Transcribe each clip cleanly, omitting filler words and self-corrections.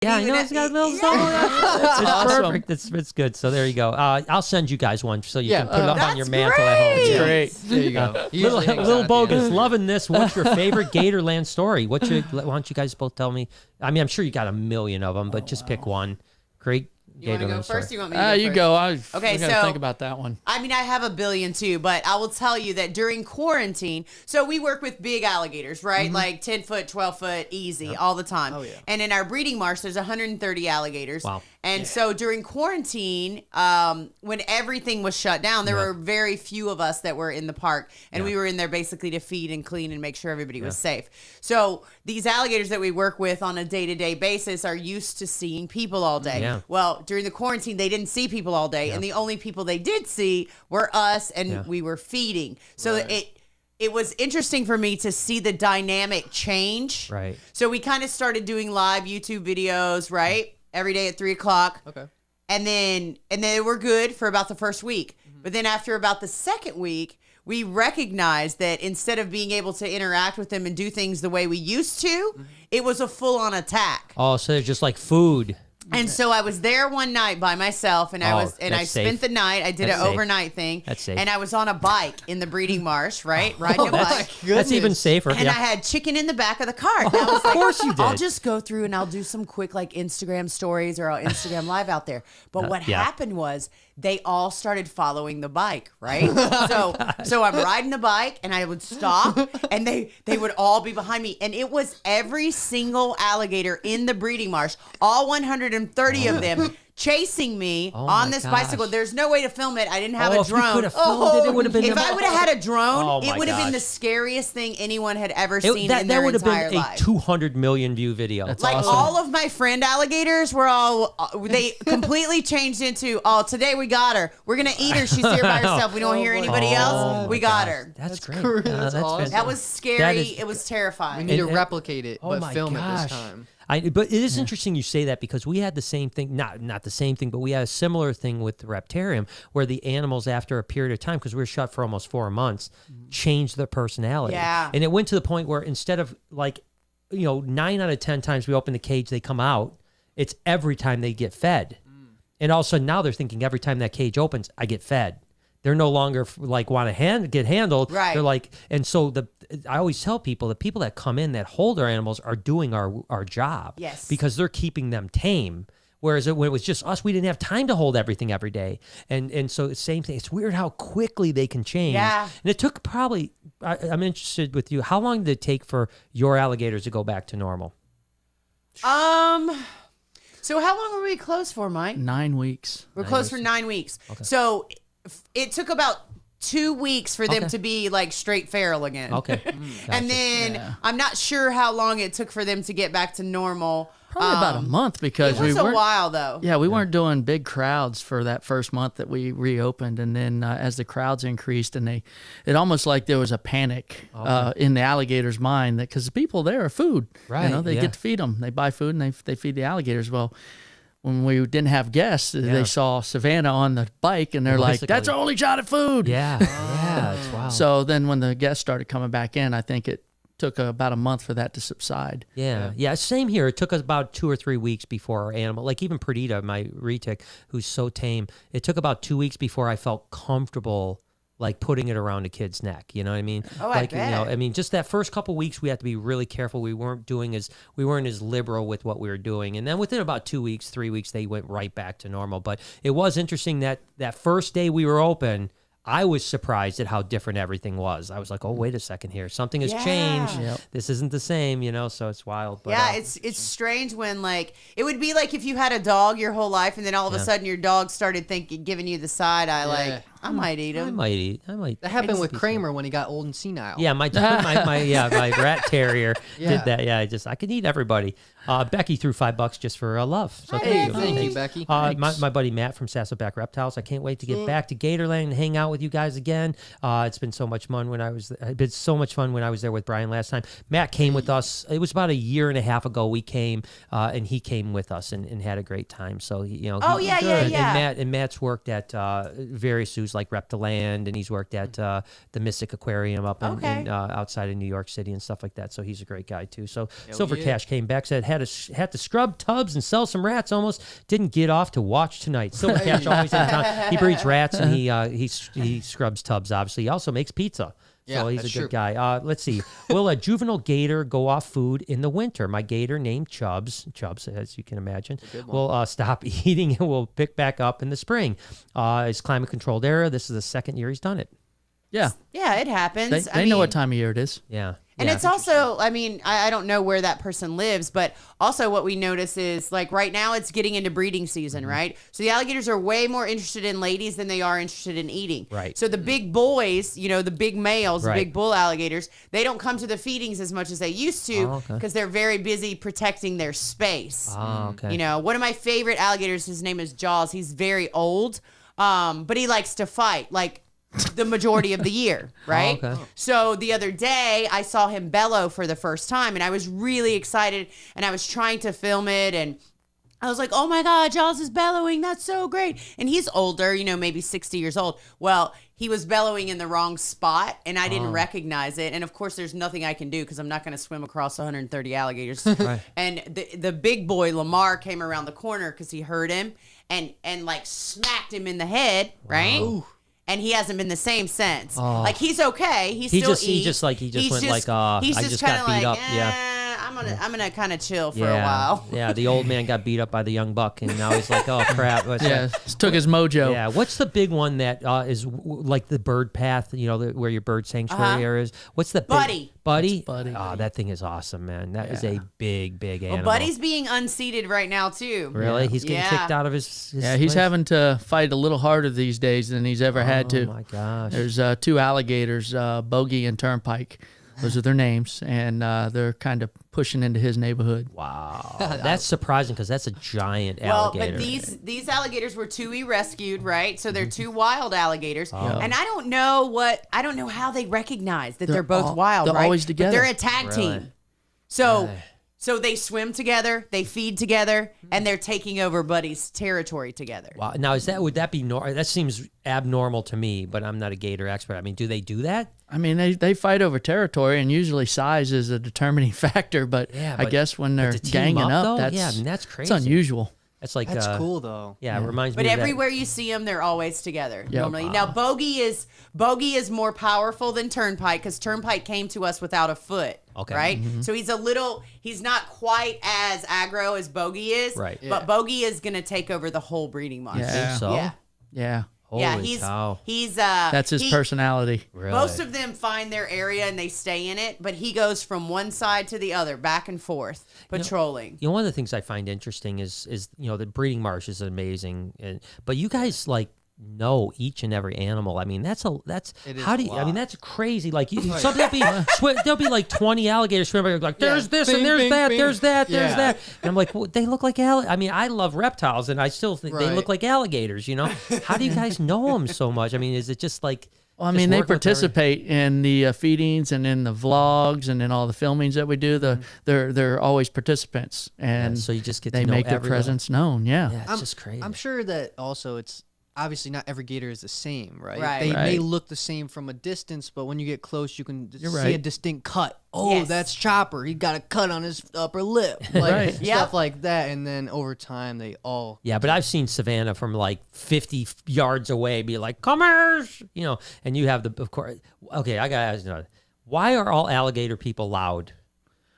Yeah, I know it's got a little song. It's awesome. Perfect. It's good. So there you go. I'll send you guys one so you can put it up on your That's mantle at home. great. Yeah. Great. There you go. Little bogus, loving this. What's your favorite Gatorland story? Why don't you guys both tell me? I mean, I'm sure you got a million of them, but just pick one. Great You want to Gatorland go story. first? Or you want me to go You first? go. Okay, we gotta so- think about that one. I mean, I have a billion too, but I will tell you that during quarantine, so we work with big alligators, right? Like 10 foot, 12 foot, easy, all the time. Oh, yeah. And in our breeding marsh, there's 130 alligators. Wow. And so during quarantine, when everything was shut down, there were very few of us that were in the park. And we were in there basically to feed and clean and make sure everybody was safe. So these alligators that we work with on a day-to-day basis are used to seeing people all day. Yeah. Well, during the quarantine, they didn't see people all day. And the only people they did see were us, and we were feeding. So it was interesting for me to see the dynamic change. Right. So we kind of started doing live YouTube videos, right? Every day at 3:00. Okay. And then they were good for about the first week. But then after about the second week, we recognized that instead of being able to interact with them and do things the way we used to, it was a full-on attack. Oh, so they're just like food. And so I was there one night by myself, and I that's spent safe. the night. I did That's an safe. overnight thing. That's safe. And I was on a bike in the breeding marsh, right? Riding a bike. That's even safer. And I had chicken in the back of the cart. And I was Of course you did. I'll just go through and I'll do some quick like Instagram stories, or I'll Instagram live out there. But what happened was they all started following the bike, right? So I'm riding the bike and I would stop and they would all be behind me. And it was every single alligator in the breeding marsh, all 130 of them, chasing me Oh on my this gosh. bicycle. There's no way to film it. I didn't have a if you drone. could have filmed it would have been. If I would have had a drone, Oh it my would have been gosh. the scariest thing anyone had ever seen in that their would have entire been a life. 200 million view video. Like awesome. all of my friend alligators were all, they completely changed into, oh, today we got her. We're going to eat her. She's here by herself. We don't hear anybody else. We got her. That's great. great. That's awesome. fantastic. That was scary. That is- It was terrifying. We need to And- replicate it, Oh but my film it gosh. this time. But it is interesting you say that, because we had the same thing, not the same thing, but we had a similar thing with the Reptarium, where the animals, after a period of time, because we were shut for almost 4 months, changed their personality. Yeah. And it went to the point where instead of 9 out of 10 times we open the cage, they come out, it's every time they get fed. And all of a sudden now they're thinking every time that cage opens, I get fed. They're no longer want to get handled. Right. They're like, and so I always tell people, the people that come in that hold our animals are doing our job. Yes. Because they're keeping them tame. Whereas when it was just us, we didn't have time to hold everything every day. And so the same thing. It's weird how quickly they can change. Yeah. And it took probably, I'm interested with you, how long did it take for your alligators to go back to normal? So how long were we closed for, Mike? 9 weeks. We're closed for 9 weeks. So it took about 2 weeks for them to be like straight feral again. Okay. And then I'm not sure how long it took for them to get back to normal. Probably about a month, because It was we a weren't. while though. Yeah, we weren't doing big crowds for that first month that we reopened, and then as the crowds increased, and it almost like there was a panic in the alligators' mind, that because the people there are food, Right, they yeah. get to feed them, they buy food, and they feed the alligators. Well, when we didn't have guests, they saw Savannah on the bike, and they're like, "That's our only shot at food." Yeah. Yeah. It's wild. So then when the guests started coming back in, I think it took about a month for that to subside. Yeah. Same here. It took us about 2 or 3 weeks before our animal, like even Perdita, my retic, who's so tame, it took about 2 weeks before I felt comfortable like putting it around a kid's neck. You know what I mean? Oh, like, I bet. I mean, just that first couple weeks, we had to be really careful. We weren't as liberal with what we were doing. And then within about 2 weeks, 3 weeks, they went right back to normal. But it was interesting that first day we were open, I was surprised at how different everything was. I was like, oh, wait a second here. Something has changed. Yep. This isn't the same, so it's wild. But, Yeah, it's strange when like it would be like if you had a dog your whole life and then all of a sudden your dog started giving you the side eye like I might eat him. I might. That happened with Kramer when he got old and senile. Yeah, my rat terrier Yeah. did that. Yeah, I could eat everybody. Becky threw $5 just for love. So Thank you, Becky. my buddy Matt from Sassleback Reptiles. I can't wait to get back to Gatorland and hang out with you guys again. It's been so much fun when I was there with Brian last time. Matt came with us. It was about a year and a half ago. We came and he came with us and had a great time. So Oh, yeah. And Matt's worked at various zoos. zoos like Reptiland, and he's worked at the Mystic Aquarium up in outside of New York City and stuff like that. So he's a great guy too. So Silver Cash came back, said had to scrub tubs and sell some rats. Almost didn't get off to watch tonight. Silver Cash always in town. He breeds rats and he scrubs tubs. Obviously, he also makes pizza. Yeah, so he's a that's good true. guy. Let's see. Will a juvenile gator go off food in the winter? My gator named Chubbs, as you can imagine, will stop eating and will pick back up in the spring. It's climate controlled area. This is the second year he's done it. Yeah. Yeah, it happens. They know what time of year it is. Yeah. And yeah. it's also, I mean, I don't know where that person lives, but also what we notice is like right now it's getting into breeding season, right? So the alligators are way more interested in ladies than they are interested in eating. Right. So the big boys, the big males, Right. the big bull alligators, they don't come to the feedings as much as they used to because they're very busy protecting their space. Oh, okay. One of my favorite alligators, his name is Jaws. He's very old, but he likes to fight. Like, the majority of the year, right? okay. So the other day I saw him bellow for the first time and I was really excited and I was trying to film it and I was like, oh my God, Jaws is bellowing. That's so great. And he's older, maybe 60 years old. Well, he was bellowing in the wrong spot and I didn't recognize it. And of course, there's nothing I can do because I'm not going to swim across 130 alligators. Right. And the big boy, Lamar, came around the corner because he heard him and like smacked him in the head, right? Wow. And he hasn't been the same since. Like he's okay. He He still just eats. went like, he's I just got beat up. Yeah. I'm gonna kind of chill for a while. Yeah, the old man got beat up by the young buck, and now he's like, oh crap. Yeah, took his mojo. Yeah, what's the big one that is like the bird path? Where your bird sanctuary area is. What's the Buddy? Buddy. Buddy. Oh, that thing is awesome, man. That is a big animal. Well, Buddy's being unseated right now too. Really? He's getting kicked out of his Yeah, he's place? having to fight a little harder these days than he's ever had to. Oh my gosh. There's two alligators, Bogey and Turnpike. Those are their names, and they're kind of pushing into his neighborhood. Wow, that's surprising because that's a giant Well, alligator. but these alligators were two rescued, right? So they're two wild alligators, and I don't know how they recognize that they're both wild. they're right? always But together. they're a tag Really? team. So they swim together, they feed together, and they're taking over Buddy's territory together. Wow. Now, would that be normal? That seems abnormal to me, but I'm not a gator expert. I mean, do they do that? I mean, they fight over territory, and usually size is a determining factor. But Yeah, I but- guess when they're to team ganging up, up, though? that's Yeah, I mean, that's crazy. It's unusual. That's like That's cool though. Yeah, it reminds But me. of that- everywhere you see them, they're always together. Yep. Normally, now Bogey is more powerful than Turnpike because Turnpike came to us without a foot. Okay. Right. So he's not quite as aggro as Bogey is. Right. But Bogey is gonna take over the whole breeding market. Yeah. Think so? Yeah. Yeah, Holy yeah. cow. He's that's his personality. Really? Most of them find their area and they stay in it, but he goes from one side to the other, back and forth, patrolling. One of the things I find interesting is the breeding marsh is amazing, but you guys know each and every animal. I mean, that's It is how do a you? I lot. mean, that's crazy. Like there'll be like 20 alligators swimming. Like there's this Bing, and there's bing, that, bing. there's that, there's Yeah. that. And I'm like, well, they look like I mean, I love reptiles, and I still think they Right. look like alligators. How do you guys know them so much? I mean, is it just like? Well, I just mean, they working with every- participate in the feedings and in the vlogs and in all the filmings that we do. They're always participants, and so you just get they to know make their every little- presence known. Yeah. Yeah, it's just crazy. I'm sure that also it's obviously not every gator is the same, right? Right. They Right. may look the same from a distance, but when you get close, you can You're see right. a distinct cut. Oh, Yes. that's Chopper. He got a cut on his upper lip, like Right. stuff Yep. like that. And then over time, they all Yeah, but I've seen Savannah from like 50 yards away be like, "Come here," and you have of course. Okay, I gotta ask you, why are all alligator people loud?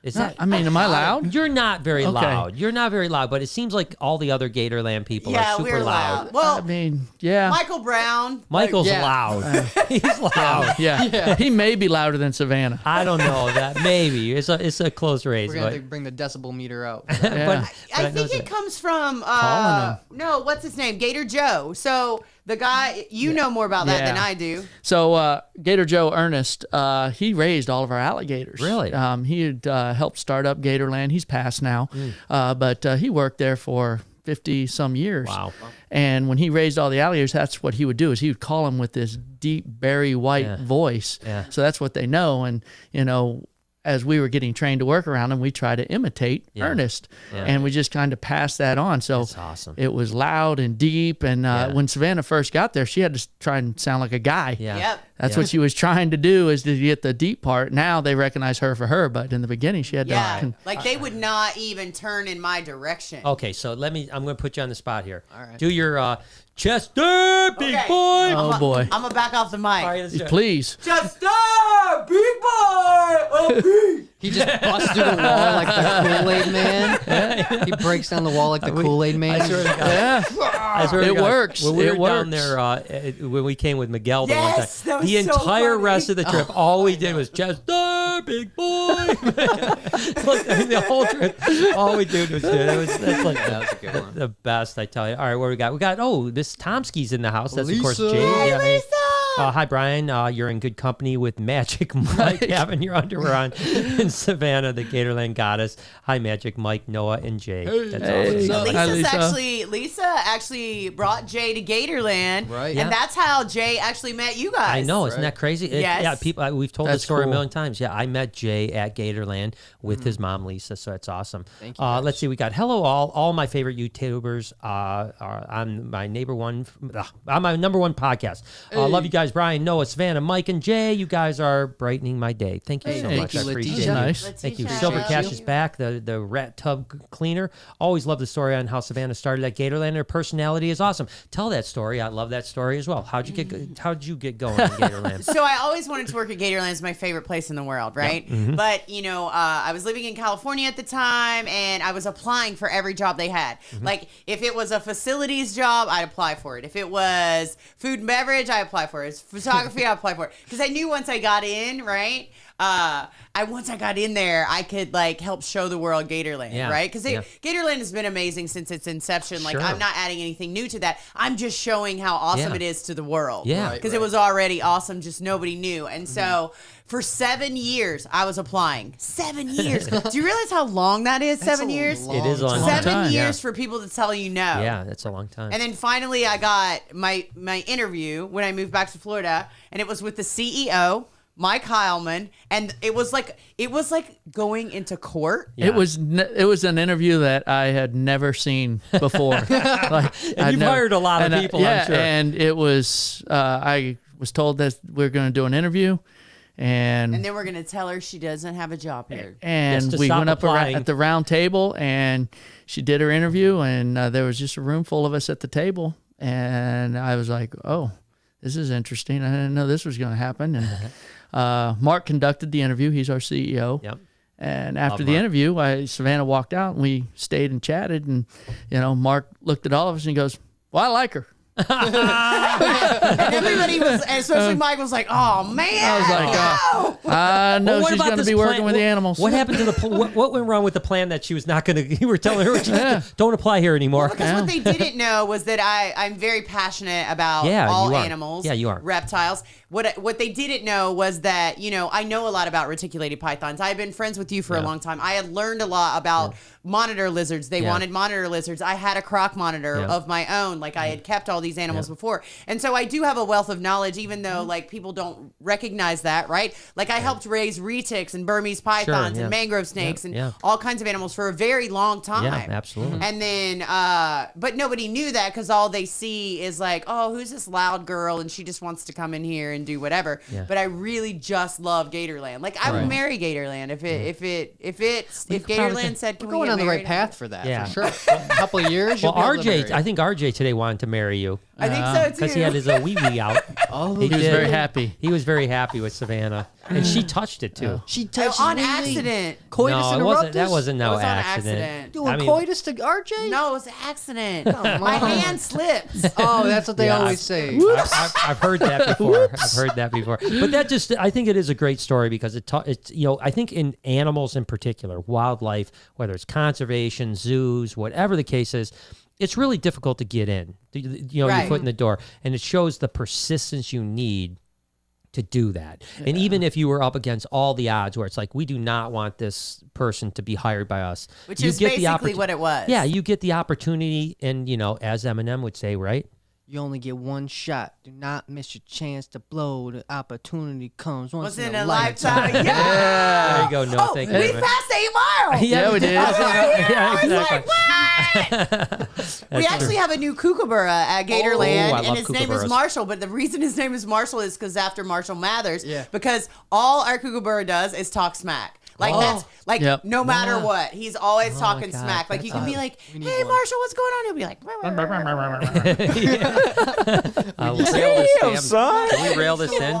Is that? I mean, am I loud? You're not very Okay. loud. You're not very loud, but it seems like all the other Gatorland people Yeah, are super we're loud. loud. Well, I mean, yeah. Michael Brown. Michael's Yeah. loud. He's loud. Yeah. He may be louder than Savannah. I don't know that. Maybe it's a close race, we're gonna have but to bring the decibel meter out. Yeah. I know think it that. comes from Calling no, what's his name? Gator Joe. So the guy, know more about that than Yeah. I do. So Gator Joe Ernest, he raised all of our alligators. Really? He had helped start up Gatorland. He's passed now, but he worked there for 50 some years. Wow. And when he raised all the alligators, that's what he would do, is he would call them with this deep berry white voice. Yeah. So that's what they know. And as we were getting trained to work around him, we try to imitate Ernest, and we just kind of passed that on. So That's awesome. it was loud and deep. And when Savannah first got there, she had to try and sound like a guy. Yeah. Yep. That's what she was trying to do, is to get the deep part. Now they recognize her for her, but in the beginning she had to. Like they would not even turn in my direction. Okay, so I'm going to put you on the spot here. All right. Do your Chester, big boy. Oh boy! I'm gonna back off the mic. All right, let's do it. Please. Chester, big boy. Oh, He just busts through the wall like the Kool-Aid man. He breaks down the wall like the Kool-Aid man. I swear to God. Yeah. I swear to It God, works. When we It were down works. there, when we came with Miguel the one Yes, time, that was the so entire funny. rest of the trip, all we did was Chester, big boy. Look, I mean, the whole trip, all we did was do it. That's like That was a good one. the best, I tell you. All right, what do we got? We got Miss Tomsky's in the house. That's of course Lisa. Jade. Hey, Yeah, Lisa. hi, Brian. You're in good company with Magic Mike having your underwear on, and Savannah, the Gatorland goddess. Hi, Magic Mike, Noah, and Jay. That's Hey. awesome. Hi, Lisa actually brought Jay to Gatorland, Right. And that's how Jay actually met you guys. I know, isn't that crazy? Yes. Yeah, people. We've told this That's story a cool. million times. Yeah, I met Jay at Gatorland with his mom Lisa, so that's awesome. Thank you, guys. Let's see, we got hello all my favorite YouTubers are on my number one podcast. Love you guys, Brian, Noah, Savannah, Mike, and Jay. You guys are brightening my day. Thank you so Thank much. you, I appreciate Letitia. it. Nice. Thank you. Letitia. Silver Thank Cash you. is back, the rat tub cleaner. Always love the story on how Savannah started at Gatorland. Her personality is awesome. Tell that story. I love that story as well. How'd you get going in Gatorland? So I always wanted to work at Gatorland. It's my favorite place in the world, right? Mm-hmm. But I was living in California at the time, and I was applying for every job they had. Mm-hmm. Like if it was a facilities job, I'd apply for it. If it was food and beverage, I apply for it. If it's photography, I apply for it, because I knew once I got in, right? Once I got in there, I could like help show the world Gatorland, Yeah. right? Because Yeah. Gatorland has been amazing since its inception. Like Sure. I'm not adding anything new to that. I'm just showing how awesome Yeah. it is to the world. Yeah. Right, because it was already awesome, just nobody knew. And so for 7 years, I was applying. 7 years. Do you realize how long that is? 7 years. It is a long time. 7 years Yeah. for people to tell you no. Yeah, that's a long time. And then finally, I got my interview when I moved back to Florida, and it was with the CEO, Mike Heilman, and it was like going into court. Yeah. It was an interview that I had never seen before. You've hired a lot of people, I'm yeah, sure. and it was I was told that we're going to do an interview, And and then we're gonna tell her she doesn't have a job here. Yes, to we stop went up applying. at the round table, and she did her interview, and there was just a room full of us at the table, and I was like, oh, this is interesting. I didn't know this was going to happen. And Mark conducted the interview. He's our CEO. Yep. And after Love the Mark. interview, Savannah walked out, and we stayed and chatted. And Mark looked at all of us and he goes, "Well, I like her." And everybody was, and especially Mike, was like, "Oh man!" I was like, no. I know What she's about going to this be working plan? with the animals. What happened to the what went wrong with the plan that she was not going to? You were telling her don't apply here anymore. Because what they didn't know was that I'm very passionate about Yeah, all you are. animals. Yeah, you are. Reptiles. What they didn't know was that, I know a lot about reticulated pythons. I've been friends with you for a long time. I had learned a lot about monitor lizards. They wanted monitor lizards. I had a croc monitor of my own. Like I had kept all these animals before. And so I do have a wealth of knowledge, even though like people don't recognize that, right? Like I helped raise retics and Burmese pythons yeah. and mangrove snakes and yeah. all kinds of animals for a very long time. Yeah, absolutely. And then, but nobody knew that because all they see is like, oh, who's this loud girl? And she just wants to come in here and do whatever. Yeah. But I really just love Gatorland. Like I would marry Gatorland if Gatorland said, can We're we going get on the right married?" path for that, Yeah. for sure. A couple of years. Well, you'll be able to RJ, marry. I think RJ today wanted to marry you I think so too. because he had his wee wee out. Oh, He was did. very happy. He was very happy with Savannah, and she touched it too. she Oh, touched on his wee-wee. accident. Coitus No, it interruptus? wasn't. That wasn't It no was on accident. accident. Doing I mean, coitus to RJ? No, it was an accident. My hand slipped. Oh, that's what they Yeah, always say. I've heard that before. I've heard that before. But that just, I think it is a great story because it's, I think in animals in particular, wildlife, whether it's conservation, zoos, whatever the case is, it's really difficult to get in. Your Right. foot in the door, and it shows the persistence you need to do that. And even if you were up against all the odds where it's like, we do not want this person to be hired by us. Which you is get the basically what it was. Yeah, you get the opportunity, and, as Eminem would say, right? You only get one shot. Do not miss your chance to blow. The opportunity comes once in a lifetime. lifetime. Yeah. There you go. No, thank you. We very much. passed 8 Mile. Yeah, we did. Yeah, I was exactly. like, what? We actually have a new kookaburra at Gatorland, I and love his name is kookaburras. Marshall. But the reason his name is Marshall is because after Marshall Mathers. Yeah. Because all our kookaburra does is talk smack. Like that's like Yep. no matter what, he's always talking God, smack. Like you that's can be awesome. like, We need "Hey one. Marshall, what's going on?" He'll be like, We'll rail this Damn, in. son. Can we rail this in?